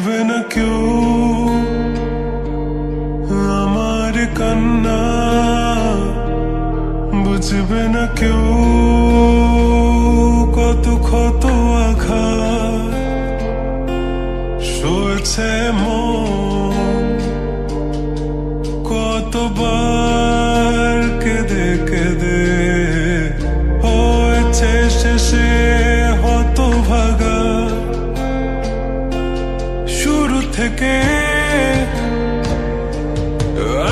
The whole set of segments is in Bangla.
বুঝবে না কেউ আমার কান্না, বুঝবে না কেউ কত ক্ষত আঘাত সয়েছে মন, কতবার কেঁদে কেঁদে হয়েছে শেষে হতভাগা। শুরু থেকে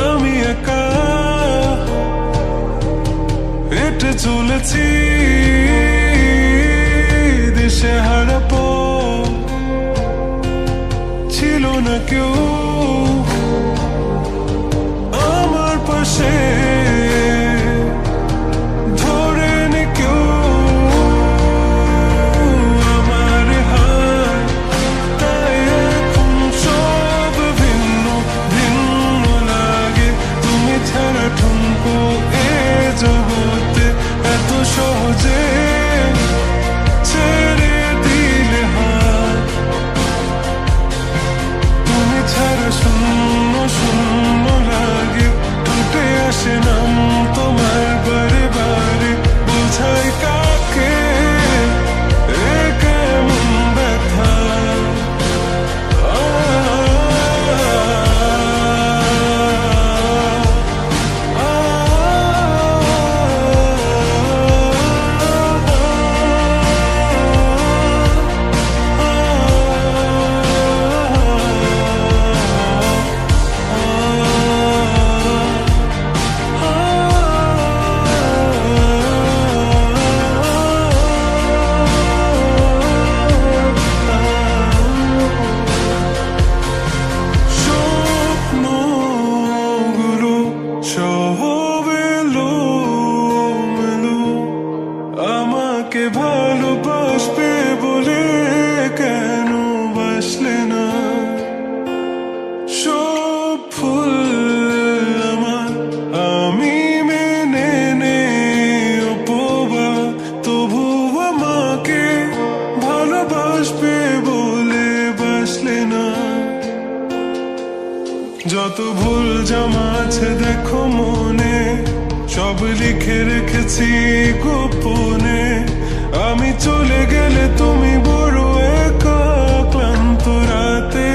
আমি একা হেঁটে চলেছি দিশে হারা পথ, ছিল না কেউ আমার পাশে ধরে নে কেউ আমার হাত, তাই এখন সব ভিন্ন ভিন্ন লাগে। তুমি ছাড়া ঠুনকো এ জগতে এত সহজে ছেড়ে দিলে হাত। তুমি ছাড়া শূন্য শূন্য লাগে, টুটে আসে নাম তোমার বারে বারে। বোঝাই কাকে এ কেমন ব্যথা, স্বপ্নগুলো সব এলোমেলো। আমাকে ভালোবাসবে বলে কেন বাসলে না? সব ফুল আমার আমি মেনে নে অপবাদ, তবু আমাকে ভালোবাসবে বলে বাসলে না। যত ভুল জমা আছে দেখো মনে, সব লিখে রেখেছি গোপনে। আমি চলে গেলে তুমি বড় একা ক্লান্ত রাতে,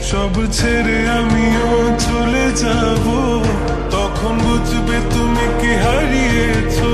সব ছেড়ে আমিও চলে যাব। তখন বুঝবে তুমি কি হারিয়েছো।